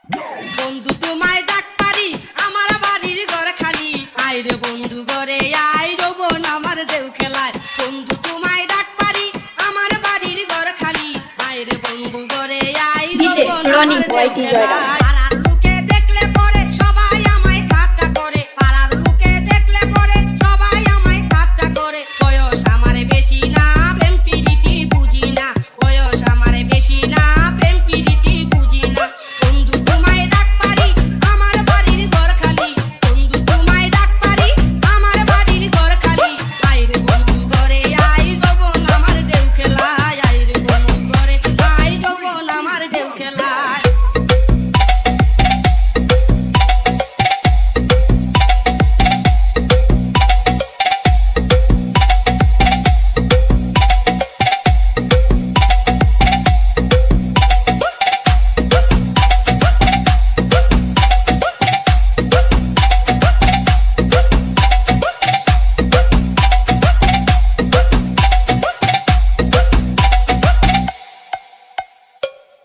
বন্ধু তোমায় ডাক পারি আমার বাড়ির ঘর খালি আয় রে বন্ধু ঘরে আয় যৌবন আমার ঢেউ খেলায় বন্ধু তোমায় ডাক পারি আমার বাড়ির ঘর খালি আয় রে বন্ধু ঘরে আয় যৌবন আমার ঢেউ খেলায় পাড়ার লোকে দেখলে পরে সবাই আমায় ঠাট্টা করে পাড়ার লোকে দেখলে পরে সবাই আমায় ঠাট্টা করে বয়স আমার বেশি না প্রেম প্রীতি বুঝি না বয়স আমার বেশি না প্রেম প্রীতি বুঝি না বন্ধু তোমায় ডাক পারি আমার বাড়ির ঘর খালি বন্ধু তোমায় ডাক পারি আমার বাড়ির ঘর খালি আয় রে বন্ধু ঘরে আয় যৌবন আমার ঢেউ খেলায় আয় রে বন্ধু ঘরে আয় যৌবন আমার ঢেউ খেলায়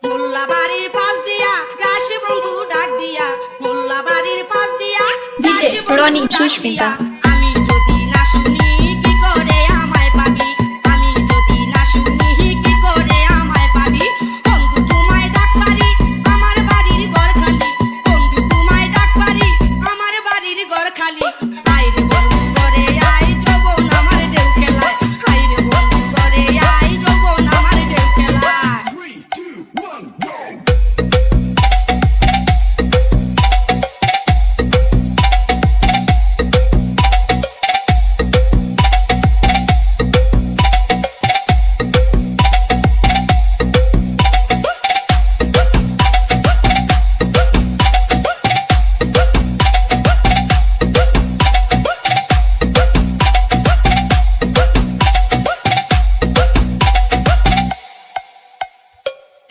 মোল্লা বাড়ির পাশ দিয়া গাছ বন্ধু ডাক দিয়া মোল্লা বাড়ির পাশ দিয়া DJ Ronnie Sushmita আমি যদি না শুনি কি করে আমায় পাবি আমি যদি না শুনি কি করে আমায় পাবি বন্ধু তোমায় ডাক পারি আমার বাড়ির ঘর খালি বন্ধু তোমায় ডাক পারি আমার বাড়ির ঘর খালি আয় রে বন্ধু ঘরে আয় যৌবন আমার ঢেউ খেলায় আয় রে বন্ধু ঘরে আয় যৌবন আমার ঢেউ খেলায়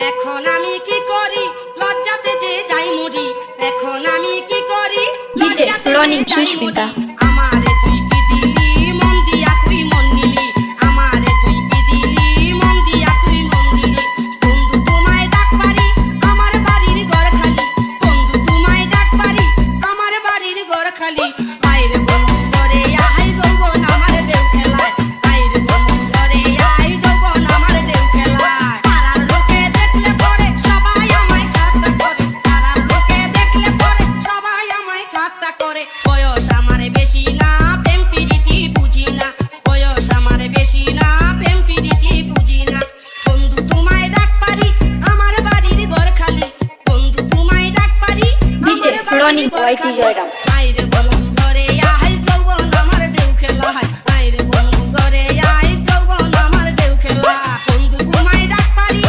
এখন আমি কি করি লজ্জাতে যে যাই মরি এখন আমি কি করি DJ লজ্জাতে যে Ronnie যাই Sushmita মরি। আমারে তুই কি দিলি মন দিয়া তুই মন নিলি আমারে তুই কি দিলি মন দিয়া তুই মন নিলি বন্ধু তোমায় ডাক পারি আমার বাড়ির ঘর খালি বন্ধু তোমায় ডাক পারি আমার বাড়ির ঘর খালি আয় রে বন্ধু ঘরে আয় যৌবন আমার ঢেউ খেলায় আয় রে বন্ধু ঘরে আয় যৌবন আমার ঢেউ খেলায় পাড়ার লোকে দেখলে পরে সবাই আমায় ঠাট্টা করে পাড়ার লোকে দেখলে পরে সবাই আমায় ঠাট্টা করে বয়স আমার বেশি না প্রেম প্রীতি বুঝি না বয়স আমার বেশি না প্রেম প্রীতি বুঝি না বন্ধু তোমায় ডাক পারি আমার বাড়ির ঘর খালি বন্ধু তোমায় ডাক পারি DJ Ronnie YT জয়রাম আয় রে বন্ধু ঘরে আয় যৌবন আমার ঢেউ খেলায় আয় রে বন্ধু ঘরে আয় যৌবন আমার ঢেউ খেলায় বন্ধু তোমায় ডাক পারি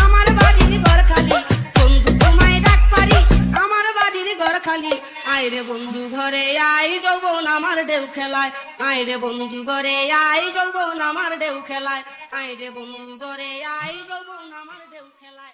আমার বাড়ির ঘর খালি বন্ধু তোমায় ডাক পারি আমার বাড়ির ঘর খালি আয় রে বন্ধু ঘরে আয় যৌবন আমার ঢেউ খেলায় আয় রে বন্ধু ঘরে আয় যৌবন আমার ঢেউ খেলায় আয় রে বন্ধু ঘরে আয় যৌবন আমার ঢেউ খেলায়